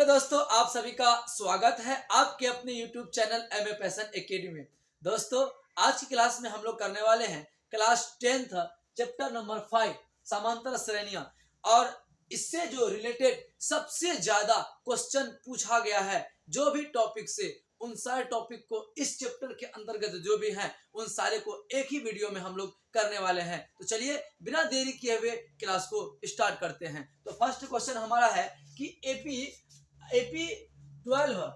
दोस्तों, आप सभी का स्वागत है आपके अपने YouTube channel MA passion academy में। दोस्तों, आज की क्लास में हम लोग करने वाले हैं क्लास 10th चैप्टर नंबर 5 समांतर श्रेणियां। और इससे जो रिलेटेड सबसे ज्यादा क्वेश्चन पूछा गया है जो भी टॉपिक से, उन सारे टॉपिक को इस चैप्टर के अंतर्गत जो भी हैं उन सारे को एक ही वीडियो में हम लोग करने वाले हैं। तो चलिए बिना देरी किए हुए क्लास को स्टार्ट करते हैं। तो फर्स्ट क्वेश्चन हमारा है कि एपी 12,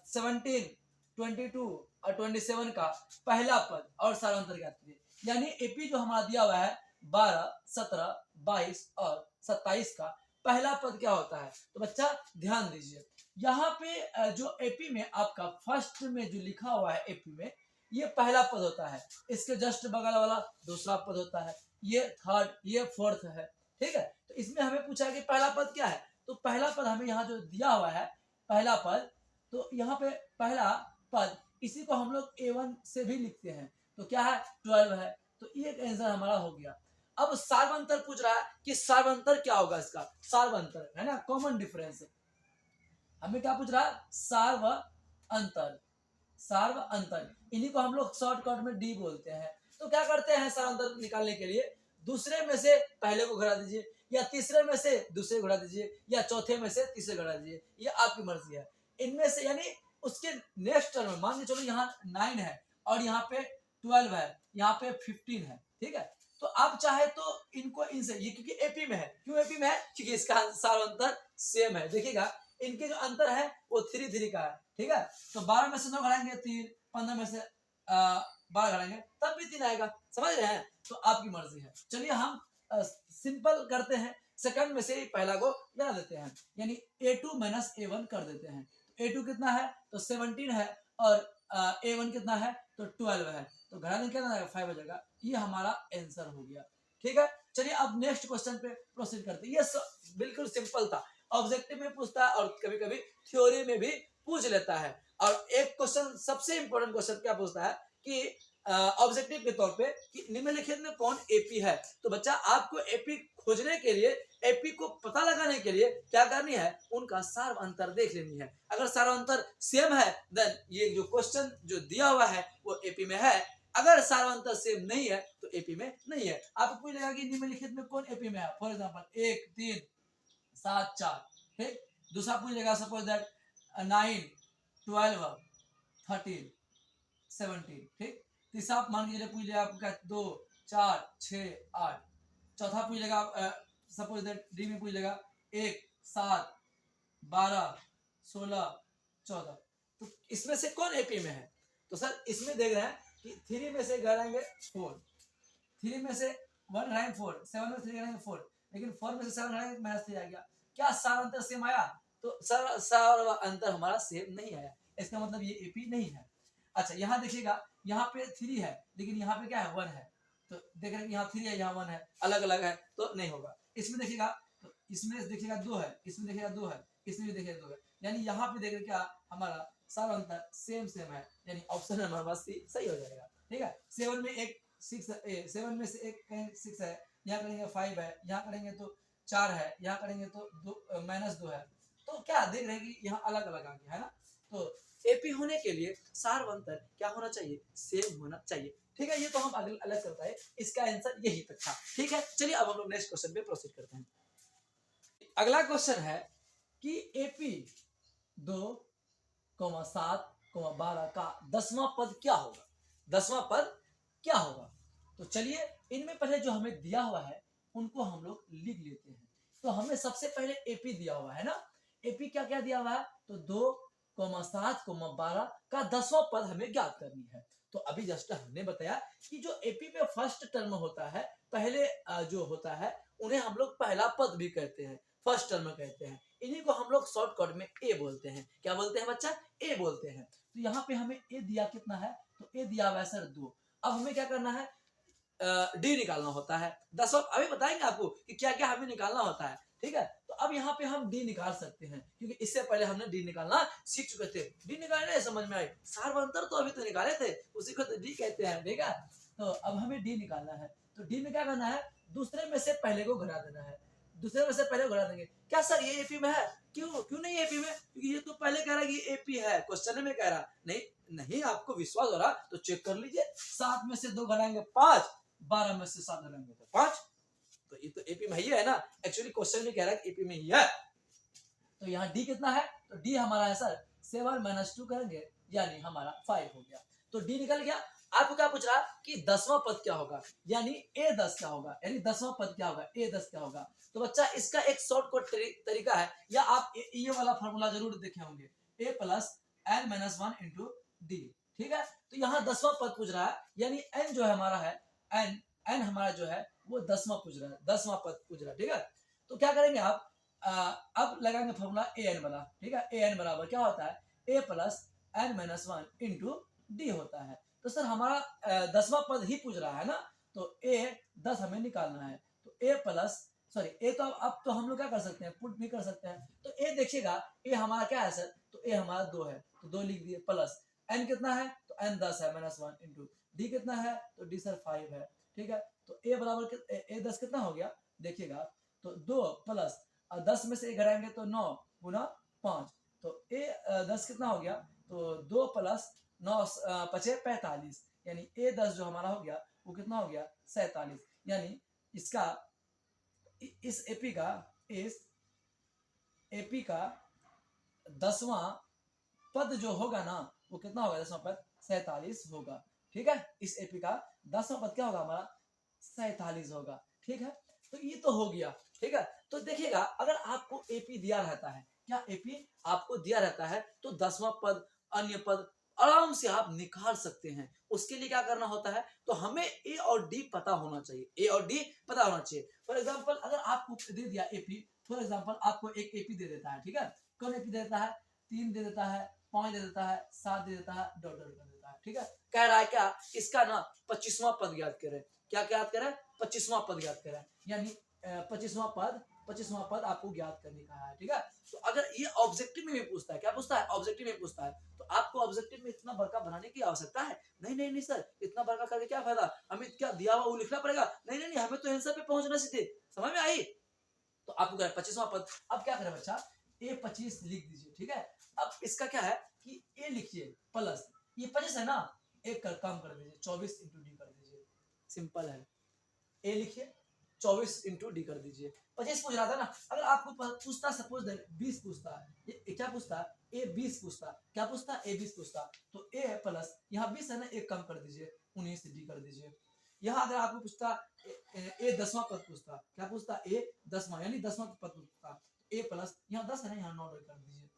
17, 22 और 27 का पहला पद और सारांतर ज्ञात कीजिए। यानी एपी जो हमारा दिया हुआ है 12, 17, 22 और 27 का पहला पद क्या होता है। तो बच्चा ध्यान दीजिए, यहाँ पे जो एपी में आपका फर्स्ट में जो लिखा हुआ है एपी में ये पहला पद होता है, इसके जस्ट बगल वाला दूसरा पद होता है, ये थर्ड, ये फोर्थ है। ठीक है, तो इसमें हमें पूछा है कि पहला पद क्या है। तो पहला पद हमें यहाँ जो दिया हुआ है पहला पद, तो यहाँ पे पहला पद इसी को हम लोग A1 से भी लिखते हैं। तो क्या है 12 है, तो ये एक आंसर हमारा हो गया। अब सार्वंतर पूछ रहा है कि सार्वंतर क्या होगा, इसका सार्वंतर है ना, कॉमन डिफरेंस। हमें क्या पूछ रहा है, सार्व अंतर। सार्व अंतर इन्हीं को हम लोग शॉर्टकट में डी बोलते हैं। तो क्या करते हैं सार्वंतर निकालने के लिए, दूसरे में से पहले को घटा दीजिए, या तीसरे में से दूसरे घटा दीजिए, या चौथे में से तीसरे घटा दीजिए, ये आपकी मर्जी है। इनमें से यानी उसके नेक्स्ट टर्म में मान के चलो यहाँ 9 है और यहाँ पे 12 है, यहाँ पे 15 है। ठीक है, तो आप चाहे तो इनको इनसे, ये क्योंकि एपी में है, क्यों एपी में है, क्योंकि इसका सार्वंतर सेम है। देखिएगा इनके जो अंतर है वो 3 3 का है। ठीक है, तो 12 में से 9 घटाएंगे 3, 15 में से 12 घटाएंगे तब भी 3 आएगा। समझ रहे हैं, तो आपकी मर्जी है। चलिए हम सिंपल करते हैं, सेकंड में से पहला को गिरा देते हैं, यानी A2 माइनस A1 कर देते हैं। A2 कितना है तो 17 है और A1 कितना है तो 12 है, तो घटाने कितना आएगा 5 हो जाएगा। ये हमारा आंसर हो गया। ठीक है, चलिए अब नेक्स्ट क्वेश्चन पे प्रोसीड करते हैं। ये बिल्कुल सिंपल था, ऑब्जेक्टिव में पूछता है और कभी कभी थ्योरी में भी पूछ लेता है। और एक क्वेश्चन सबसे इंपॉर्टेंट क्वेश्चन क्या पूछता है कि ऑब्जेक्टिव के तौर पे कि निम्नलिखित में कौन एपी है। तो बच्चा आपको एपी खोजने के लिए, एपी को पता लगाने के लिए क्या करनी है, उनका सार्वंतर देख लेनी है। अगर सार्वंतर सेम है देन ये जो क्वेश्चन जो दिया हुआ है वो एपी में है। अगर सार्वंतर सेम नहीं है तो एपी में नहीं है। आपको पूछेगा कि निम्नलिखित में कौन एपी में है, फॉर एग्जाम्पल 1, 3, 7, 4। ठीक, दूसरा पूछेगा सपोज दैट 9, 12, 13, 17। ठीक, तीसरा मान लीजिए पूछ लिया आपका 2, 4, 6, 8। चौथा पूछ लेगा सपोज दैट डी में पूछ लेगा 1, 7, 12, 16, 14। तो इसमें से कौन एपी में है। तो सर इसमें देख रहे हैं कि 3 में से घटाएंगे 4, 3 में से 1 घटाएंगे 4, 7 में 3 घटाएंगे 4, लेकिन 4 में से 7 घटाएंगे -3 आ गया। क्या सार्वंतर सेम आया, तो सार्वंतर हमारा सेम नहीं आया, इसका मतलब ये एपी नहीं है। अच्छा यहाँ देखिएगा, यहाँ पे 3 है लेकिन यहाँ पे क्या है 1 है, तो देख रहे हैं यहाँ 3 है यहाँ 1 है, अलग अलग है तो नहीं होगा। इसमें देखिएगा, तो इसमें देखिएगा 2 है, इसमें देखिएगा 2 है, इसमें भी देखिएगा 2 है, यानी यहाँ पे देखिए क्या हमारा सार्वंतर सेम है, यानी ऑप्शन नंबर बस सी सही हो जाएगा। ठीक है, 7 में एक 6 है, 7 में से एक 6 है, यहाँ करेंगे 5 है, यहाँ करेंगे तो 4 है, यहाँ करेंगे तो -2 है। तो क्या देख रहे हैं कि यहाँ अलग अलग आ गया है ना। तो एपी होने के लिए सार्वंतर क्या होना चाहिए, सेम होना चाहिए। ठीक है, ये तो हम अगले अलग से बताए, इसका आंसर यही तक था। ठीक है, चलिए अब हम लोग नेक्स्ट क्वेश्चन पे प्रोसीड करते हैं। अगला क्वेश्चन है कि एपी 2, 7, 12 का 10वां पद क्या होगा। 10वां पद क्या होगा, तो चलिए इनमें पहले जो हमें दिया हुआ है उनको हम लोग लिख लेते हैं। तो हमें सबसे पहले एपी दिया हुआ है ना, एपी क्या क्या दिया हुआ है, तो 2, 7, 12 का 10वां पद हमें ज्ञात करनी है। तो अभी जस्ट हमने बताया कि जो एपी में फर्स्ट टर्म होता है, पहले जो होता है उन्हें हम लोग पहला पद भी कहते हैं, फर्स्ट टर्म कहते हैं। इन्हीं को हम लोग शॉर्टकट में ए बोलते हैं। क्या बोलते हैं बच्चा, ए बोलते हैं। तो यहाँ पे हमें ए दिया कितना है, तो ए दिया हुआ है सर 2। अब हमें क्या करना है, डी निकालना होता है। 10वां अभी बताएंगे आपको कि क्या क्या हमें निकालना होता है। ठीक है, तो अब यहाँ पे हम डी निकाल सकते हैं, क्योंकि इससे पहले हमने डी निकालना सीख चुके थे। डी निकालने समझ में आई, सार्वंतर तो अभी तो निकाले थे, उसी को तो डी कहते हैं। ठीक है, तो अब हमें डी निकालना है। तो डी में क्या करना है, दूसरे में से पहले को घटा देना है। दूसरे में से पहले घटा देंगे। क्या सर ये एपी में है, क्यों नहीं क्योंकि ये तो पहले कह रहा है कि एपी है, क्वेश्चन में कह रहा नहीं नहीं आपको विश्वास हो रहा तो चेक कर लीजिए। 7 में से 2 घटाएंगे 5, 12 में से 7 घटाएंगे तो 5, तो ये तो एपी में ही है ना। एक्चुअली क्वेश्चन में कह रहा है कि एपी में ही है। तो यहाँ डी कितना है, तो डी हमारा है सर 7 माइनस 2 करेंगे यानी हमारा 5 हो गया। तो डी निकल गया। आपको क्या पूछ रहा कि 10वां पद क्या होगा, यानी ए 10 क्या होगा, यानी 10वां पद क्या होगा, ए 10 क्या होगा। तो बच्चा इसका एक शॉर्टकट तरीका है, या आप ये वाला फॉर्मूला जरूर देखे होंगे, a plus n minus 1 into d. ठीक है, तो यहाँ 10वां पद पूछ रहा है, यानी एन जो है हमारा है, एन हमारा जो है वो 10वां पूछ रहा है, 10वां पद पूछ रहा है। ठीक है, तो क्या करेंगे आप, अब लगाएंगे फॉर्मूला ए एन वाला। ठीक है, ए एन बराबर क्या होता है, a plus n minus 1 into d होता है। तो सर हमारा 10वां पद ही पूछ रहा है ना, तो ए 10 हमें निकालना है, तो ए प्लस सॉरी ए तो अब तो हम लोग क्या कर सकते हैं, पुट भी कर सकते हैं। तो ए देखिएगा, ए हमारा क्या है सर, तो ए हमारा 2 है, तो 2 लिख दिए, प्लस एन कितना है, तो एन 10 है माइनस 1 इंटू डी कितना है, तो डी सर 5 है। ठीक है, तो ए बराबर ए 10 कितना हो गया, देखिएगा, तो 2 प्लस 10 में से 1 घटाएंगे तो 9 गुना 5, तो ए 10 कितना हो गया, तो 2 प्लस 9 पचे 45, यानी ए 10 जो हमारा हो गया वो कितना हो गया 47, यानी इसका इस एपी का 10वां पद जो होगा ना वो कितना होगा, 10वां पद 47 होगा। ठीक है, इस एपी का 10वां पद क्या होगा हमारा 47 होगा। ठीक है, तो ये तो हो गया। ठीक है, तो देखिएगा अगर आपको एपी दिया रहता है, क्या एपी आपको दिया रहता है, तो 10वां पद अन्य पद आराम से आप निकाल सकते हैं। उसके लिए क्या करना होता है, तो हमें ए और डी पता होना चाहिए, ए और डी पता होना चाहिए। फॉर एग्जांपल अगर आपको दे दिया एपी, फॉर एग्जांपल आपको एक एपी दे देता है, ठीक है, कौन एपी दे देता है, 3 दे देता है, 5 दे देता है, 7 दे देता है, डॉट डॉट कर देता है। ठीक है, कह रहा है क्या, इसका ना 25वां पद ज्ञात करें। क्या याद करें, 25वां पद ज्ञात करें, यानी 25वां पद आपको ज्ञात करने का है। ठीक है, तो अगर ये ऑब्जेक्टिव में भी पूछता है, क्या पूछता है, ऑब्जेक्टिव में पूछता है, तो आपको ऑब्जेक्टिव में इतना बड़का बनाने की आवश्यकता है नहीं। नहीं नहीं सर, इतना बड़का करके क्या फायदा, हमें क्या दिया हुआ वो लिखना पड़ेगा, नहीं नहीं नहीं, हमें तो आंसर पे पहुंचना सीधे, समझ में आई। तो आपको क्या 25वां पद, अब क्या करें बच्चा, ए 25 लिख दीजिए। ठीक है, अब इसका क्या है कि ए लिखिए प्लस ये 25 है ना, एक कम कर दीजिए, 24 इंटू डी कर दीजिए, सिंपल है। ए लिखिए 24 इंटू डी कर दीजिए। 25 पूछ रहा था ना, अगर आपको पूछता सपोज 20 पूछता है, ये क्या पूछता है, ए 20 पूछता, क्या पूछता, ए 20 पूछता, तो ए प्लस यहाँ 20 है ना, एक कम कर दीजिए, 19 डी कर दीजिए। यहाँ अगर आपको पूछता ए 10वां पद पूछता, क्या पूछता, ए 10वां यानी 10वां पद पूछता, ए प्लस यहाँ 10 है ना, यहाँ 9 कर दीजिए,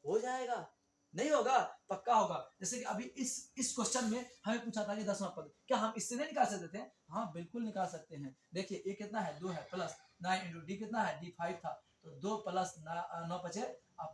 हो जाएगा। नहीं होगा, पक्का होगा। जैसे कि अभी इस क्वेश्चन में हमें पूछा था कि 10वां पद, क्या हम इससे नहीं निकाल सकते थे, हाँ बिल्कुल निकाल सकते हैं। देखिए ए कितना है, 2 है, प्लस 9 इंटू डी कितना है, डी 5 था, तो 2 प्लस 9 बचे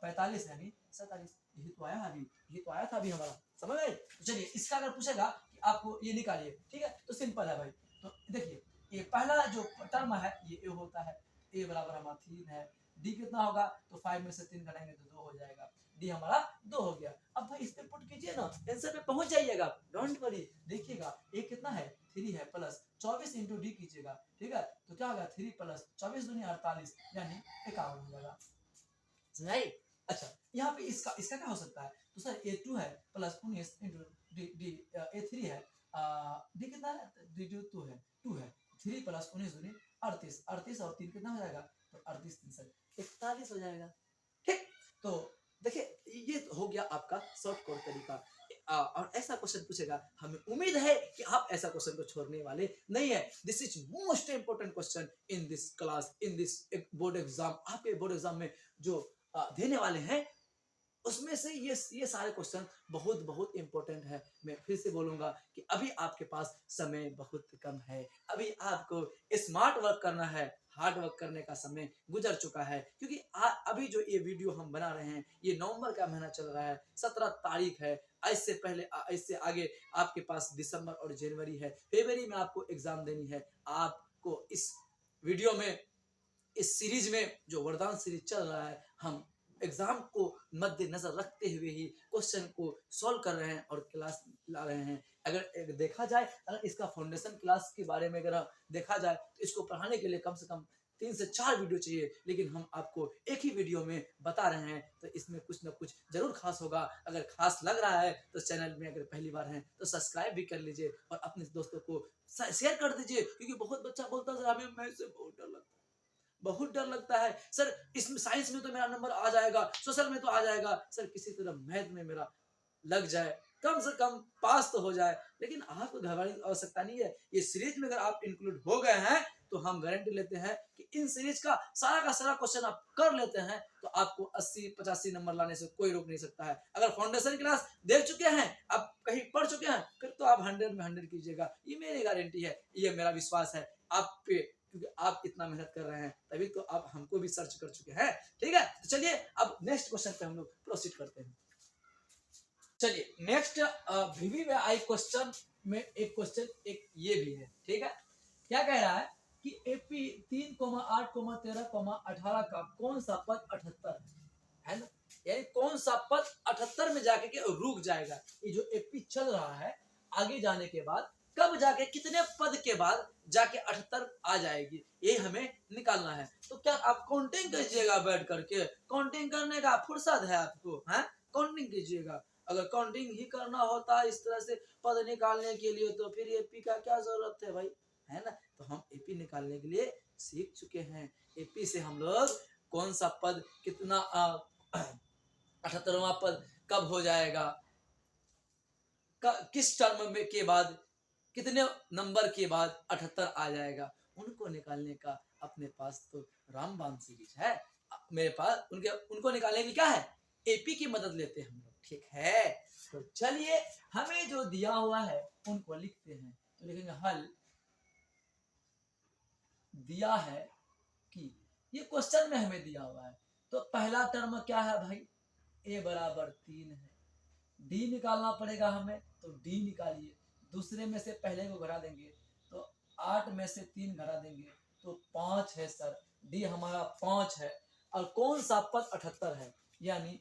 45 यानी 47, यही तो आया अभी, यही तो आया था अभी हमारा, समझ गए। तो चलिए इसका अगर पूछेगा कि आपको ये निकालिए, ठीक है, तो सिंपल है भाई। तो देखिए ये पहला जो टर्म है ये ए होता है, ए बराबर हमारा 3 है, डी कितना होगा, तो 5 में से 3 घटाएंगे तो 2 हो जाएगा, डी हमारा 2 हो गया। अब भाई इस पे पुट कीजिए ना, आंसर पे पहुंच जाइएगा, डोंट वरी। देखिएगा ए कितना है, 3 है, प्लस 24 इंटू डी कीजिएगा। ठीक है, तो क्या होगा, 3 प्लस 24 दूनी 48 यानी 51 हो जाएगा, समझाई। अच्छा यहाँ पे इसका क्या हो सकता है, तो सर ए2 है प्लस 19 इंटू डी ए3 है, डी कितना है, डी 2 है, 3 प्लस 19 दूनी 38, 38 और 3 कितना हो जाएगा, तो 38 3 सर 41 हो जाएगा। ठीक, तो देखिए ये हो गया आपका शॉर्टकट तरीका। और ऐसा क्वेश्चन पूछेगा, हमें उम्मीद है कि आप ऐसा क्वेश्चन को छोड़ने वाले नहीं है। This is most important question in this class, in this board exam. आपके बोर्ड एग्जाम में जो देने वाले हैं उसमें से ये सारे क्वेश्चन बहुत बहुत इंपॉर्टेंट है। मैं फिर से बोलूंगा कि अभी आपके पास समय बहुत कम है, अभी आपको स्मार्ट वर्क करना है, हार्ड वर्क करने का समय गुजर चुका है। क्योंकि अभी जो ये वीडियो हम बना रहे हैं ये नवंबर का महीना चल रहा है, 17 तारीख है। इससे पहले इससे आगे आपके पास दिसंबर और जनवरी है, फरवरी में आपको एग्जाम देनी है। आपको इस वीडियो में, इस सीरीज में जो वरदान सीरीज चल रहा है, हम एग्जाम को मद्देनजर रखते हुए ही क्वेश्चन को सॉल्व कर रहे हैं और क्लास ला रहे हैं। अगर देखा जाए, अगर इसका फाउंडेशन क्लास के बारे में अगर देखा जाए तो इसको पढ़ाने के लिए कम से कम 3 से 4 वीडियो चाहिए, लेकिन हम आपको एक ही वीडियो में बता रहे हैं, तो इसमें कुछ ना कुछ जरूर खास होगा। अगर खास लग रहा है तो चैनल में अगर पहली बार हैं तो सब्सक्राइब भी कर लीजिए और अपने दोस्तों को शेयर कर दीजिए, क्योंकि बहुत बच्चा बोलता है हमें मैथ से बहुत डर लगता है सर, इसमें साइंस में तो मेरा नंबर आ जाएगा, सोशल में तो आ जाएगा सर, किसी तरह मैथ में मेरा लग जाए, कम से कम पास तो हो जाए। लेकिन आपको घबराने की आवश्यकता नहीं है। ये सीरीज में अगर आप इंक्लूड हो गए हैं तो हम गारंटी लेते हैं कि इन सीरीज का सारा क्वेश्चन आप कर लेते हैं तो आपको 80-85 नंबर लाने से कोई रोक नहीं सकता है। अगर फाउंडेशन क्लास देख चुके हैं, आप कहीं पढ़ चुके हैं, फिर तो आप 100 में 100 कीजिएगा, ये मेरी गारंटी है, ये मेरा विश्वास है आप पे, क्योंकि आप इतना मेहनत कर रहे हैं तभी तो आप हमको भी सर्च कर चुके हैं। ठीक है, तो चलिए अब नेक्स्ट क्वेश्चन पे हम लोग प्रोसीड करते हैं। चलिए नेक्स्ट वीवी में आई क्वेश्चन में एक क्वेश्चन एक ये भी है। ठीक है, क्या कह रहा है कि एपी 3,8,13,18 का कौन सा पद 78 है ना, यानी कौन सा पद 78 में जाके के रुक जाएगा। ये जो एपी चल रहा है आगे जाने के बाद कब जाके कितने पद के बाद जाके 78 आ जाएगी, ये हमें निकालना है। तो क्या आप काउंटिंग कीजिएगा बैठ करके, काउंटिंग करने का फुर्सत है आपको, है काउंटिंग कीजिएगा। अगर काउंटिंग ही करना होता इस तरह से पद निकालने के लिए तो फिर एपी का क्या जरूरत है भाई, है ना। तो हम एपी निकालने के लिए सीख चुके हैं। एपी से हम लोग कौन सा पद कितना 78वां पद कब हो जाएगा, किस टर्म में के बाद कितने नंबर के बाद 78 आ जाएगा, उनको निकालने का अपने पास तो रामबाण सीरीज है। मेरे पास उनको निकालने की क्या है, एपी की मदद लेते हैं हम लोग। ठीक है, तो चलिए हमें जो दिया हुआ है उनको लिखते हैं। तो लिखेंगे हल दिया है कि ये क्वेश्चन में हमें दिया हुआ है, तो पहला टर्म क्या है भाई, a बराबर 3 है, डी निकालना पड़ेगा हमें, तो डी निकालिए। दूसरे में से पहले को घटा देंगे तो 8 में से 3 घटा देंगे तो 5 है सर, डी हमारा 5 है। और कौन सा पद 78 है, यानी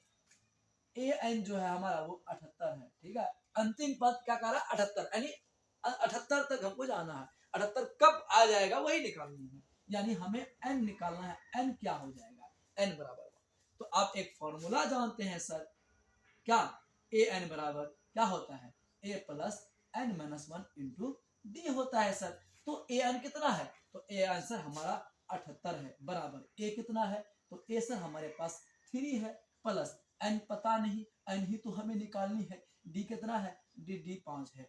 ए एन जो है हमारा वो 78 है। ठीक है, अंतिम पद क्या कह रहा है 78, यानी 78 तक हमको जाना है। 78 कब आ जाएगा वही निकालनी है, यानी हमें एन निकालना है। एन क्या हो जाएगा, एन बराबर, तो आप एक फॉर्मूला जानते हैं सर, क्या ए एन बराबर क्या होता है, a plus n minus 1 into d होता है सर। तो ए एन कितना है, तो ए आंसर हमारा 78 है, बराबर ए कितना है, तो ए सर हमारे पास 3 है, प्लस एन पता नहीं, एन ही तो हमें निकालनी है, डी कितना है, डी 5 है।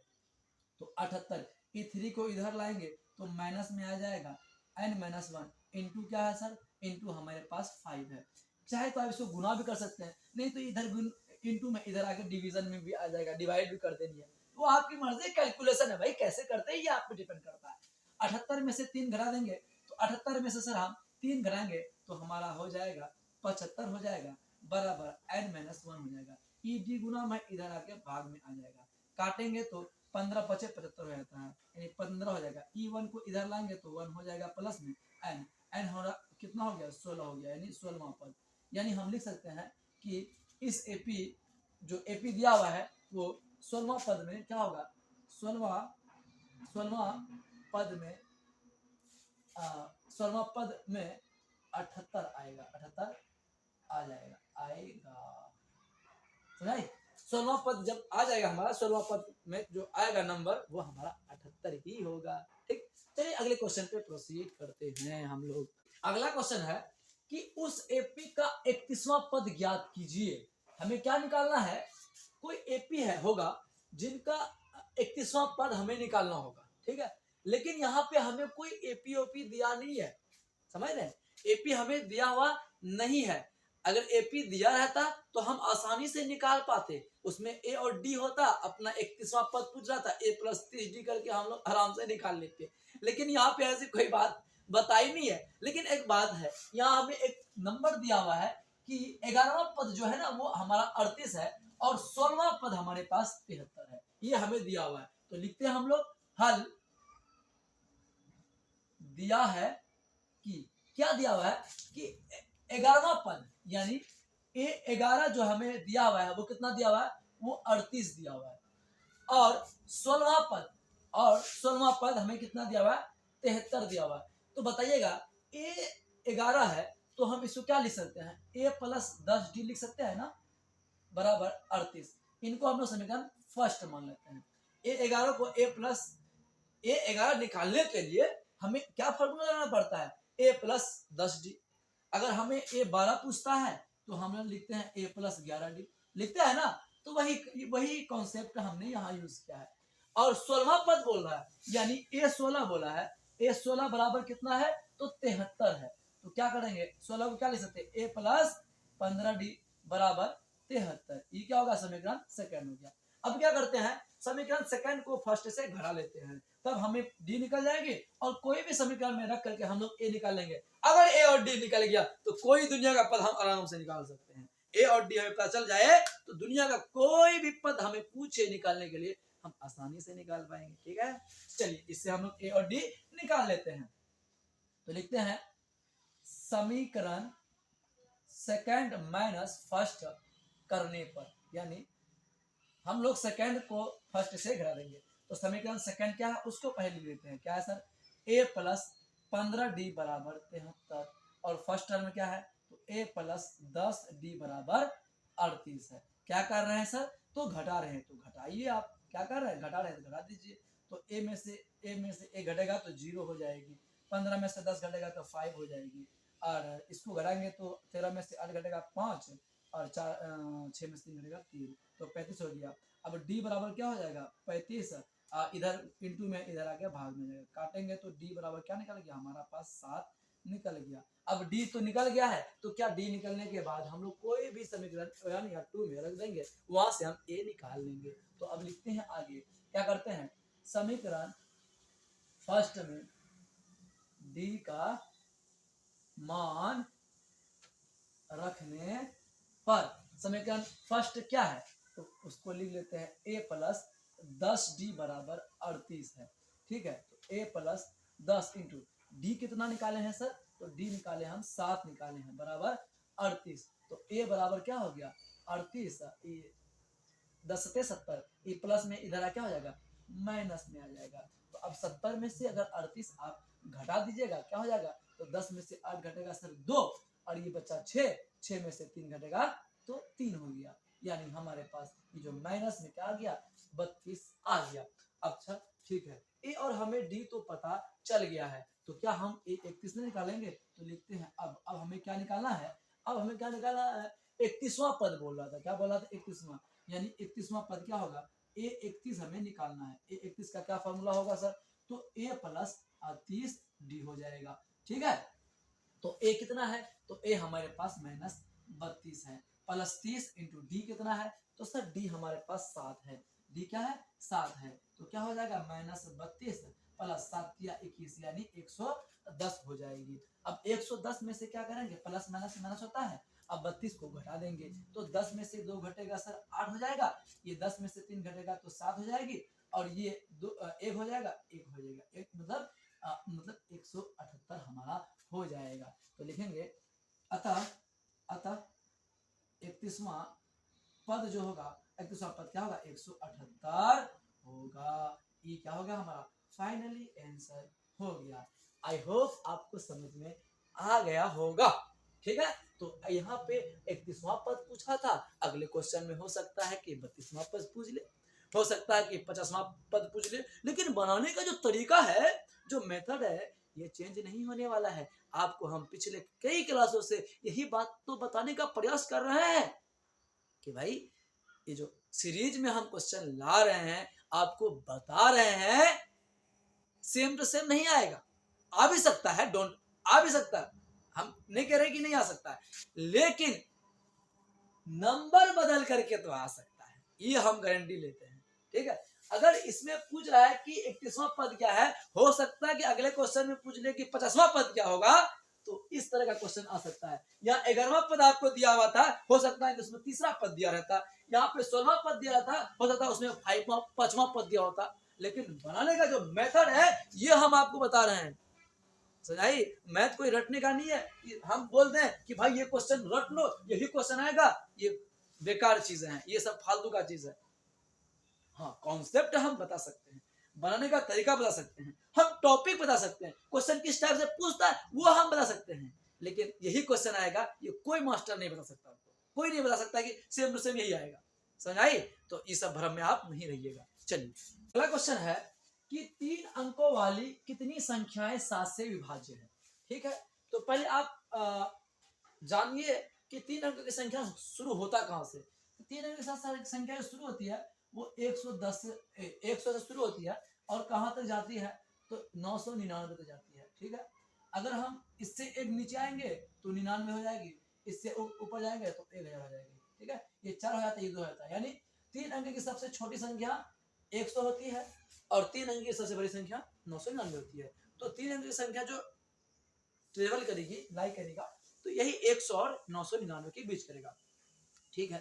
तो 78 ये 3 को इधर लाएंगे तो माइनस में आ जाएगा एन माइनस 1 इंटू क्या है सर, इंटू हमारे पास 5 है। चाहे तो आप इसको गुना भी कर सकते हैं, नहीं तो इधर इंटू में इधर आके डिवीजन में भी आ जाएगा, डिवाइड भी कर देनी है, वो आपकी मर्जी, कैलकुलेशन है भाई, कैसे करते हैं ये आप पे डिपेंड करता है। 78 में से 3 घटा देंगे तो 78 में से सर हम 3 घटाएंगे तो हमारा हो जाएगा 75 हो जाएगा, बराबर एन माइनस 1 हो जाएगा। ई डी गुना में इधर आके भाग में आ जाएगा, काटेंगे तो 15 बचे 75 हो जाता है, यानी 15 हो जाएगा। ई 1 को इधर लाएंगे तो 1 हो जाएगा, प्लस में एन, एन हमारा कितना हो गया 16 हो गया, यानी 16वां पद। यानी हम लिख सकते हैं कि इस एपी जो एपी दिया हुआ है वो 16वां पद में क्या होगा, 16वां पद में 16वां पद में 78 आएगा, 78 आ जाएगा, आएगा सुनाई। 16वां पद जब आ जाएगा हमारा, 16वां पद में जो आएगा नंबर वो हमारा 78 ही होगा। ठीक, चलिए अगले क्वेश्चन पे प्रोसीड करते हैं हम लोग। अगला क्वेश्चन है कि उस एपी का 31वां पद ज्ञात कीजिए। हमें क्या निकालना है, कोई एपी है होगा जिनका 31वां पद हमें निकालना होगा। ठीक है, लेकिन यहाँ पे हमें कोई एपी ओपी दिया नहीं है, समझ रहे हैं, एपी हमें दिया हुआ नहीं है। अगर एपी दिया रहता तो हम आसानी से निकाल पाते, उसमें ए और डी होता, अपना 31वां पद पूछ रहा था, ए प्लस 30 डी करके हम लोग आराम से निकाल लेते। लेकिन यहाँ पे ऐसी कोई बात बताई नहीं है। लेकिन एक बात है, यहाँ हमें एक नंबर दिया हुआ है कि 11वां पद जो है ना वो हमारा 38 है और 16वां पद हमारे पास 73 है, ये हमें दिया हुआ है। तो लिखते हैं हम लोग हल दिया है कि, क्या दिया हुआ है कि 11वां पद यानी ए11 जो हमें दिया हुआ है वो कितना दिया हुआ है, वो 38 दिया हुआ है, और 16वां पद हमें कितना दिया हुआ है, 73 दिया हुआ है। तो बताइएगा A11 है तो हम इसको क्या लिख सकते हैं, A प्लस 10D लिख सकते हैं ना, बराबर 38। इनको हम लोग समीकरण फर्स्ट मान लेते हैं। A11 को A11 निकालने के लिए हमें क्या फॉर्मूला लगाना पड़ता है, A प्लस 10D। अगर हमें A12 पूछता है तो हम लोग लिखते हैं A प्लस 11D, लिखते हैं ना। तो वही कॉन्सेप्ट हमने यहाँ यूज किया है। और 16वां पद बोल रहा है, यानी A16 बोला है। A16 बराबर कितना है, तो 73 है। तो क्या करेंगे, 16 को क्या लिख सकते हैं, A प्लस 15D बराबर 73। ये क्या होगा, समीकरण सेकंड हो गया। अब क्या करते हैं, समीकरण सेकंड को फर्स्ट से घटा लेते हैं, तब हमें डी निकल जाएगी। और कोई भी समीकरण में रख करके हम लोग ए निकाल लेंगे। अगर ए और डी निकल गया तो कोई दुनिया का पद हम आराम से निकाल सकते हैं। ए और डी हमें पता चल जाए तो दुनिया का कोई भी पद हमें पूछे निकालने के लिए हम आसानी से निकाल पाएंगे। ठीक है, चलिए इससे हम लोग ए और डी निकाल लेते हैं। तो लिखते हैं समीकरण सेकंड माइनस फर्स्ट करने पर, यानी हम लोग सेकंड को फर्स्ट से घटा देंगे। तो समीकरण सेकंड क्या है उसको पहले लेते हैं। क्या है सर, A प्लस 15D बराबर 73। और फर्स्ट टर्म क्या है, तो A प्लस 10D बराबर 38 है। क्या कर रहे हैं सर, तो घटा रहे हैं, तो घटाइए। आप क्या कर रहे हैं, घटा रहे हैं तो घटा दीजिए। तो A में से A घटेगा तो 0 हो जाएगी, 15 में से 10 घटेगा तो 5 हो जाएगी। और इसको घटाएंगे तो 13 में से 8 घटेगा 5, और 6 में से 3 घटेगा 3, तो 35 हो गया। अब D बराबर क्या हो जाएगा, 35। इधर इंटू में इधर आके भाग में जाएगा, काटेंगे तो D बराबर क्या निकल गया, हमारा पास 7 निकल गया। अब D तो निकल गया है, तो क्या D निकलने के बाद हम लोग कोई भी समीकरण यानी 2 में रख देंगे, वहां से हम A निकाल लेंगे। तो अब लिखते हैं आगे, क्या करते हैं, समीकरण फर्स्ट में D का मान रखने पर, समीकरण फर्स्ट क्या है, तो उसको लिख लेते हैं A प्लस 10D बराबर 38 है। ठीक है, तो A प्लस 10 इंटू डी कितना निकाले हैं सर, तो D निकाले हम 7 निकाले हैं बराबर 38। तो A बराबर क्या हो गया 38, 10 सत्ते 70, ये प्लस में इधर क्या हो जाएगा, माइनस में आ जाएगा। तो अब 70 में से अगर 38 आप घटा दीजिएगा क्या हो जाएगा, तो 10 में से 8 घटेगा सर 2, और ये बच्चा 6 में से 3 घटेगा तो 3 हो गया। यानी हमारे पास ये जो माइनस में क्या आ गया, 32 आ गया। अच्छा ठीक है, ए और हमें डी तो पता चल गया है, तो क्या हम ए 31 में निकालेंगे, तो लिखते हैं अब हमें क्या निकालना है, अब हमें क्या निकालना है, 31वां पद बोल रहा था, क्या बोल रहा था 31वां, यानी 31वां पद क्या होगा, ए 31 हमें निकालना है। ए 31 का क्या फॉर्मूला होगा सर, तो ए प्लस 30 डी हो जाएगा। ठीक है, तो ए कितना है, तो ए हमारे पास माइनस 32 है, प्लस 30 इंटू डी कितना है, तो सर डी हमारे पास 7 है। डी क्या है, 7 है, तो क्या हो जाएगा माइनस 32 प्लस 7 या 21 यानी 110 हो जाएगी। अब 110 में से क्या करेंगे, प्लस माइनस माइनस होता है, अब 32 को घटा देंगे, तो 10 में से 2 घटेगा सर 8 हो जाएगा, ये 10 में से 3 घटेगा तो 7 हो जाएगी, और ये 1 हो जाएगा, 1 हो जाएगा, एक मतलब 178 हमारा हो जाएगा। तो लिखेंगे अतः 31वां पद जो होगा, 31वां पद क्या होगा, 178 होगा। ये क्या हो गया हमारा फाइनली आंसर हो गया। आई होप आपको समझ में आ गया होगा। ठीक है, तो यहाँ पे 31वां पद पूछा था, अगले क्वेश्चन में हो सकता है कि 32वां पद पूछ ले, हो सकता है कि 50वां पद पूछ ले, लेकिन बनाने का जो तरीका है, जो मेथड है, ये चेंज नहीं होने वाला है। आपको हम पिछले कई क्लासों से यही बात तो बताने का प्रयास कर रहे हैं कि भाई ये जो सीरीज में हम क्वेश्चन ला रहे हैं, आपको बता रहे हैं, सेम टू सेम नहीं आएगा, आ भी सकता है, आ भी सकता है, हम नहीं कह रहे कि नहीं आ सकता है, लेकिन नंबर बदल करके तो आ सकता है, ये हम गारंटी लेते हैं। ठीक है, अगर इसमें पूछ रहा है कि 31वां पद क्या है, हो सकता है कि अगले क्वेश्चन में पूछ ले कि 50वां पद क्या होगा, तो इस तरह का क्वेश्चन आ सकता है। या 11वां पद आपको दिया हुआ था, हो सकता है कि उसमें 3रा पद दिया रहता, यहाँ पे 16वां पद दिया था, हो सकता है उसमें 5वां पद दिया होता। लेकिन बनाने का जो मेथड है, ये हम आपको बता रहे हैं। समझाई, मैथ कोई रटने का नहीं है। हम बोलते हैं कि भाई ये क्वेश्चन रट लो, यही क्वेश्चन आएगा, ये बेकार चीजें हैं, ये सब फालतू का चीज है। हाँ, कॉन्सेप्ट हम बता सकते हैं, बनाने का तरीका बता सकते हैं, हम टॉपिक बता सकते हैं, क्वेश्चन किस टाइप से पूछता है वो हम बता सकते हैं, लेकिन यही क्वेश्चन आएगा ये कोई मास्टर नहीं बता सकता आपको, कोई नहीं बता सकता कि सेम टू सेम यही आएगा। समझ आई? तो इस सब भ्रम में आप नहीं रहिएगा। चलिए अगला क्वेश्चन है कि 3 अंकों वाली कितनी संख्याएं 7 से विभाज्य है। ठीक है, तो पहले आप जानिए कि 3 अंक की संख्या शुरू होता कहां से। 3 अंक के साथ संख्या शुरू होती है वो 110 से शुरू होती है और कहां तक जाती है तो 999 तक जाती है। ठीक है, अगर हम इससे एक नीचे आएंगे तो 99 हो जाएगी, इससे ऊपर जाएंगे तो 1000 हो जाएगी। ठीक है, ये 4 हो जाता है, ये 2 हो जाता है, यानी 3 अंक की सबसे छोटी संख्या 100 होती है और 3 अंक की सबसे बड़ी संख्या 999 होती है। तो 3 अंक की संख्या जो ट्रेवल करेगी, लाई करेगा, तो यही 100 और 999 के बीच करेगा। ठीक है,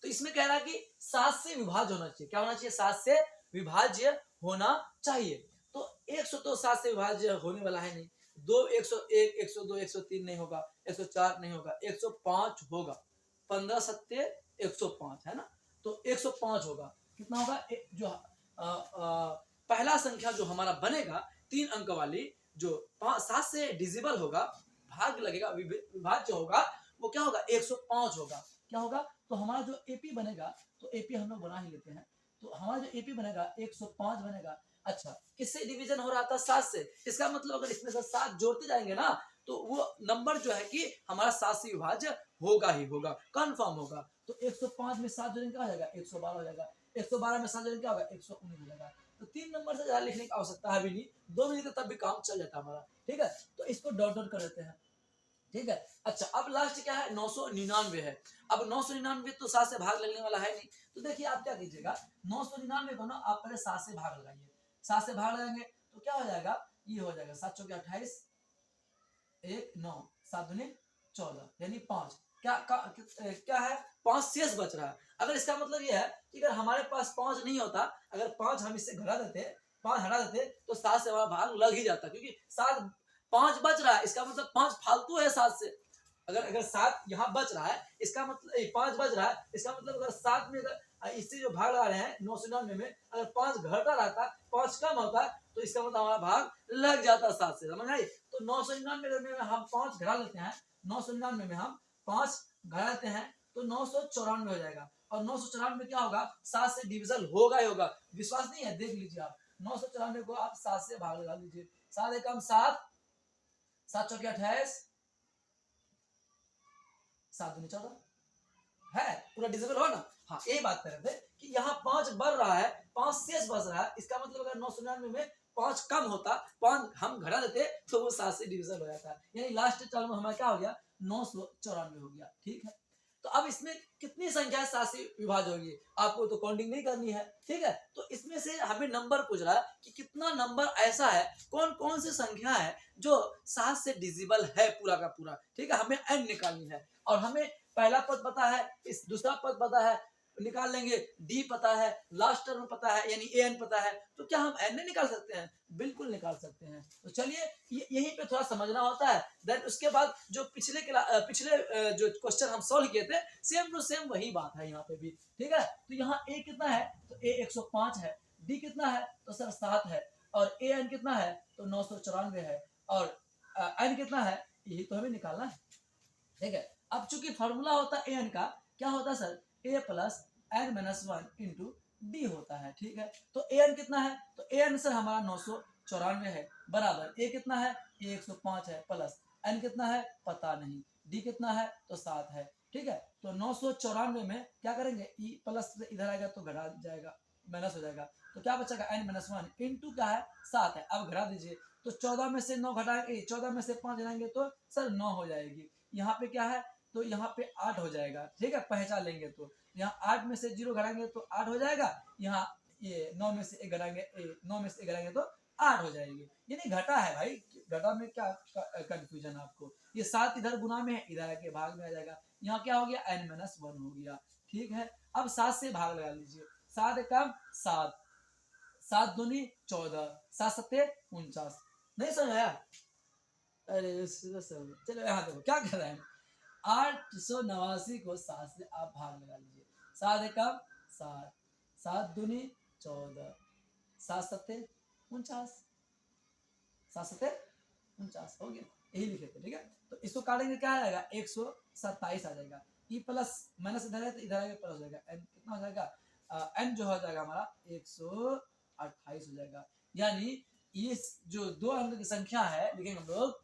तो इसमें कह रहा है कि 7 से विभाज्य होना चाहिए। क्या होना चाहिए? 7 से विभाज्य होना चाहिए। तो 100 तो 7 से विभाज्य होने वाला है नहीं, 101, 102, 103 नहीं होगा, 104 नहीं होगा, 105 होगा, 15 सत्ते 105 है ना, तो 105 होगा। कितना होगा? जो पहला संख्या जो हमारा बनेगा 3 अंक वाली, जो 7 से डिजिबल होगा, भाग लगेगा, विभाज्य होगा, वो क्या होगा? 105 होगा। क्या होगा? तो हमारा जो एपी बनेगा, तो एपी हम लोग बना ही लेते हैं, तो हमारा जो एपी बनेगा 105 बनेगा। अच्छा, किससे डिवीजन हो रहा था? 7 से। इसका मतलब अगर इसमें से 7 जोड़ते जाएंगे ना तो वो नंबर जो है कि हमारा 7 से विभाज्य होगा ही होगा, कंफर्म होगा। तो 105 में 7 जोड़ेंगे क्या हो जाएगा? 112 हो जाएगा, 112 में 7 जोड़ेंगे क्या होगा? 119 हो जाएगा। तो 3 नंबर से ज्यादा लिखने की आवश्यकता है भी नहीं, 2 मिनट तब भी काम चल जाता है हमारा। ठीक है, तो इसको डॉट डॉट कर देते हैं। ठीक है, अच्छा अब लास्ट क्या है? 999 है। अब 999 तो 7 से भाग लगने वाला है नहीं, तो देखिए आप क्या कीजिएगा, 999 को ना आप पहले 7 से भाग लगाइए। 7 से भाग लगाएंगे तो क्या हो जाएगा? ये हो जाएगा 7 चौके 28, 1 9, 7 दूनी 14, यानी 5। क्या है? 5 शेष बच रहा है। अगर इसका मतलब ये है कि अगर हमारे पास 5 नहीं होता, अगर 5 हम इससे घटा देते, 5 हटा देते, तो 7 से हमारा भाग लग ही जाता, क्योंकि 5 बच रहा है, इसका मतलब 5 फालतू है 7 से। अगर 7 यहाँ बच रहा है, इसका मतलब 5 बच रहा है, इसका मतलब अगर 7 में अगर इससे जो भाग आ रहे हैं 999 में, अगर 5 घटा रहता, 5 कम होता, तो इसका मतलब हमारा भाग लग जाता 7 से। समझ आई? तो 999 में हम 5 घटा लेते हैं, 999 में हम 5 घटा लेते हैं तो 994 हो जाएगा। और 994 में क्या होगा? 7 से डिविजन होगा ही होगा। विश्वास नहीं है? देख लीजिए आप, 994 को आप 7 से भाग लगा लीजिए। 7 एकम 7, 7 चौके 28, 7 दूनी 14 है, पूरा डिजिबल हो ना। हाँ, यही बात कर रहे थे कि यहाँ 5 बढ़ रहा है, 5 शेष बच रहा है, इसका मतलब अगर 999 में 5 कम होता, 5 हम घटा देते, तो वो 7 से डिविजन हो जाता, यानी लास्ट टर्म हमारा क्या हो गया? 994 हो गया। ठीक है, तो अब इसमें कितनी संख्या 7 से विभाज्य होगी, आपको तो काउंटिंग नहीं करनी है। ठीक है, तो इसमें से हमें नंबर पूछ रहा है कि कितना नंबर ऐसा है, कौन कौन सी संख्या है जो 7 से डिजिबल है पूरा का पूरा। ठीक है, हमें n निकालनी है, और हमें पहला पद पता है, इस दूसरा पद पता है, निकाल लेंगे। डी पता है, लास्ट टर्म पता है, यानी एन पता है, तो क्या हम एन नहीं निकाल सकते हैं? बिल्कुल निकाल सकते हैं। तो चलिए यहीं पे थोड़ा समझना होता है। देन उसके बाद जो पिछले जो क्वेश्चन हम सॉल्व किए थे, सेम टू सेम वही बात है यहाँ पे भी। ठीक है, तो यहाँ ए कितना है? तो ए 105 है। डी कितना है? तो सर 7 है। और ए एन कितना है? तो 994 है। और एन कितना है? यही तो हमें निकालना है। ठीक है, अब चूंकि फॉर्मूला होता है एन का, क्या होता है sir? A plus n minus 1 into d होता है। ठीक है, तो एन कितना है? तो एन सर हमारा 994 है, बराबर ए कितना है? ए 105 है, प्लस एन कितना है? पता नहीं। डी कितना है? तो 7 है। ठीक है, तो 994 में क्या करेंगे? ई प्लस इधर आएगा तो घटा जाएगा, माइनस हो जाएगा, तो क्या बचेगा? एन माइनस 1 इंटू क्या है? 7 है। अब घटा दीजिए, तो 14 में से 9 घटाएंगे, 14 में से 5 घटाएंगे तो सर 9 हो जाएगी। यहाँ पे क्या है? तो यहाँ पे 8 हो जाएगा। ठीक है, पहचान लेंगे तो यहाँ 8 में से 0 घटाएंगे तो 8 हो जाएगा। यहाँ ये 9 में से 1 घटाएंगे, 9 में से 1 घटाएंगे तो 8 हो जाएगी। यानी घटा है भाई, घटा में क्या कंफ्यूजन आपको? ये 7 इधर गुना में है, इधर के भाग में आ जाएगा। यहाँ क्या हो गया? n माइनस 1 हो गया। ठीक है, अब 7 से भाग लगा लीजिए। 7 एकम 7, 7 दूनी 14, 7 सत्ते 49। नहीं समझ आया? अरे चलो यहाँ देखो क्या कर रहे हैं। 889 को 7 से आप भाग लगा लीजिए। 7 एकम 7, 7 दूनी 14, 7 सत्ते 49, 7 हो गया, यही लिखे थे। ठीक है, तो इसको काटेंगे क्या आ जाएगा 127 आ जाएगा। ई प्लस माइनस इधर है तो इधर आगे प्लस हो जाएगा, एन कितना हो जाएगा, एन जो हो जाएगा हमारा 128 हो जाएगा। यानी इस जो दो अंक की संख्या है लिखेंगे हम लोग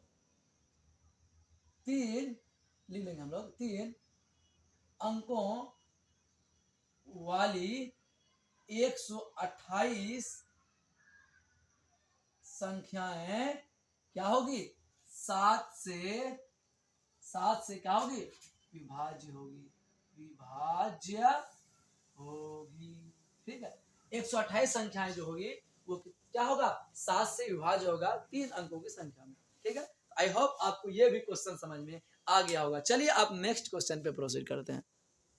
3, लिख लेंगे हम लोग 3 अंकों वाली 128 संख्याएं क्या होगी, 7 से क्या होगी, विभाज्य होगी, विभाज्य होगी। ठीक है, 128 संख्याएं जो होगी वो क्या होगा, 7 से विभाज्य होगा 3 अंकों की संख्या में। ठीक है, आई होप आपको ये भी क्वेश्चन समझ में आ गया होगा। चलिए आप नेक्स्ट क्वेश्चन पे प्रोसीड करते हैं।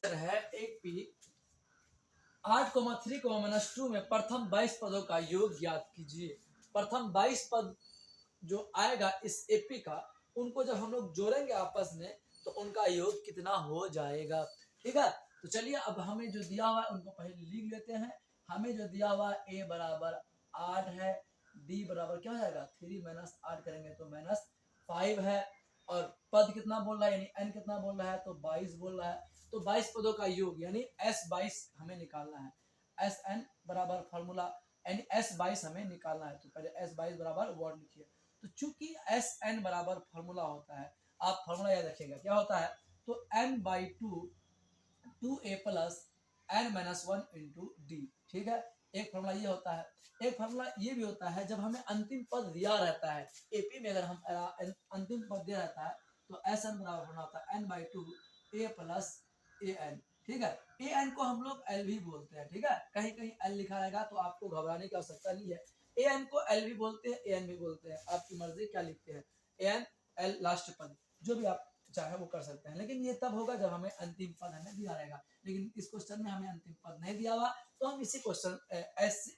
है एक पी 8,3,-2 में प्रथम 22 पदों का योग ज्ञात कीजिए। प्रथम 22 पद जो आएगा इस एपी का, उनको जब हम लोग जोड़ेंगे आपस में तो उनका योग कितना हो जाएगा। ठीक है, तो चलिए अब हमें जो दिया हुआ है उनको पहले लिख लेते हैं। हमें जो दिया हुआ ए बराबर 8 है, डी बराबर क्या हो जाएगा 3 माइनस 8 करेंगे तो -5 है, और पद कितना बोल रहा है यानी एन कितना बोल रहा है तो 22 बोल रहा है। तो 22 पदों का योग यानी S22 हमें निकालना है। एस एन बराबर फॉर्मूला यानी S22 हमें निकालना है, तो पहले S22 बराबर वर्ड लिखिए। तो चूंकि एस एन बराबर फॉर्मूला होता है, आप फॉर्मूला याद रखिएगा क्या होता है, तो n/2 2a plus n-1 into d. ठीक है, एक फॉर्मूला ये होता है। एक फॉर्मूला ये भी होता है जब हमें अंतिम पद दिया रहता है एपी में, अगर हम अंतिम पद दिया रहता है तो एस एन बराबर होना होता है n/2 a plus A N. ठीक है, ए एन को हम लोग एल भी बोलते हैं। ठीक है, कहीं कहीं एल लिखा रहेगा तो आपको घबराने की आवश्यकता नहीं है। ए एन को एल भी बोलते हैं, ए एन भी बोलते हैं, आपकी मर्जी क्या लिखते हैं, ए एन एल लास्ट पद जो भी आप चाहे वो कर सकते हैं। लेकिन ये तब होगा जब हमें अंतिम पद हमें दिया रहेगा। लेकिन इस क्वेश्चन में हमें अंतिम पद नहीं दिया हुआ, तो हम इसी क्वेश्चन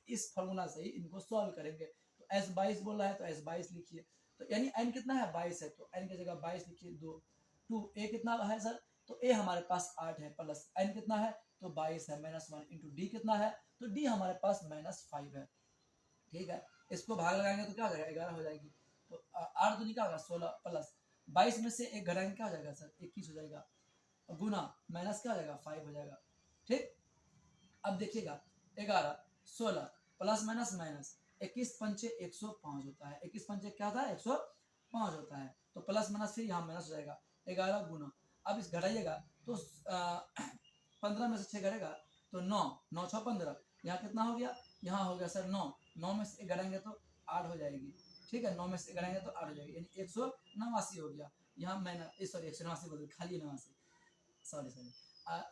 इस फॉर्मूला से ही इनको सॉल्व करेंगे। तो S22 बोल रहा है तो S22 लिखिए। तो यानी n कितना है 22 है, तो n की जगह 22 लिखिए। 2 a कितना है सर, तो a हमारे पास 8 है, प्लस n कितना है तो 22 है, -1 इंटू डी कितना है तो d हमारे पास -5 है। ठीक है, इसको भाग लगाएंगे तो क्या हो जाएगा 11 हो जाएगी। तो 8 दूनी क्या होगा 16, प्लस 22 में से एक घटाएंगे क्या हो जाएगा सर 21 हो जाएगा, गुना माइनस क्या हो जाएगा 5 हो जाएगा। ठीक, अब देखिएगा 11 16 प्लस माइनस माइनस 21 पंचे 105 होता है, 21 पंचे क्या होता है 105 होता है, तो प्लस माइनस फिर यहाँ माइनस हो जाएगा 11 गुना। अब इस घटाइएगा तो 15 में से 6 घटेगा तो 9, 9 6 15, यहाँ कितना हो गया, यहाँ हो गया सर 9, 9 में से 1 घटाएंगे तो 8 हो जाएगी। ठीक है, 9 में से घटाएंगे तो 8 हो जाएगी, यानी 189 हो गया। यहाँ मैंने सॉरी 189 बोल खाली 89, सॉरी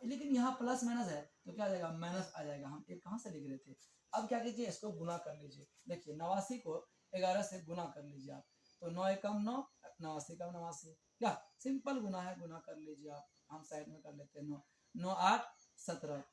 लेकिन यहाँ प्लस माइनस है तो क्या आ जाएगा माइनस आ जाएगा। हम एक कहाँ से लिख रहे थे, अब क्या कीजिए इसको गुना कर लीजिए। देखिए 89 को 11 से गुना कर लीजिए आप, तो 9 एकम 9, 89 कम 89, क्या सिंपल गुना है, गुना कर लीजिए आप। हम साइड में कर लेते हैं 9 9 8 17,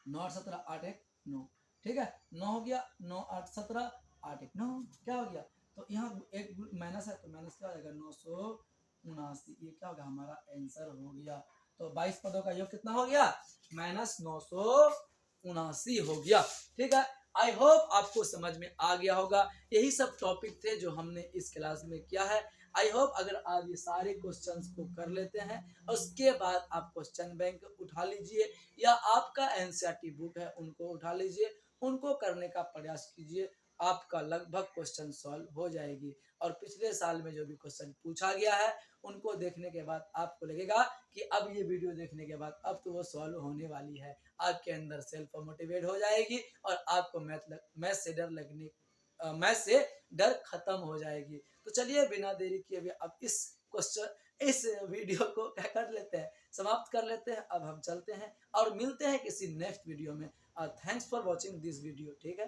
9 8 17 8 1 9। ठीक है, 9 हो गया, 9 8 17 8 1 9, क्या हो गया, तो यहाँ एक माइनस है तो माइनस क्या हो जाएगा 979, ये क्या होगा हमारा आंसर हो गया। तो 22 पदों का योग कितना हो गया -979 हो गया। ठीक है, आई होप आपको समझ में आ गया होगा। यही सब टॉपिक थे जो हमने इस क्लास में किया है। आई होप अगर आप ये सारे क्वेश्चंस को कर लेते हैं और उसके बाद आप क्वेश्चन बैंक उठा लीजिए या आपका एनसीईआरटी बुक है उनको उठा लीजिए, उनको करने का प्रयास कीजिए, आपका लगभग क्वेश्चन सॉल्व हो जाएगी। और पिछले साल में जो भी क्वेश्चन पूछा गया है उनको देखने के बाद आपको लगेगा कि अब ये वीडियो देखने के बाद अब तो वो सॉल्व होने वाली है, आपके अंदर सेल्फ मोटिवेट हो जाएगी और आपको मैथ से डर खत्म हो जाएगी। तो चलिए बिना देरी किए हुए अब इस वीडियो को क्या कर लेते हैं, समाप्त कर लेते हैं। अब हम चलते हैं और मिलते हैं किसी नेक्स्ट वीडियो में। Thanks for watching this video. ठीक है।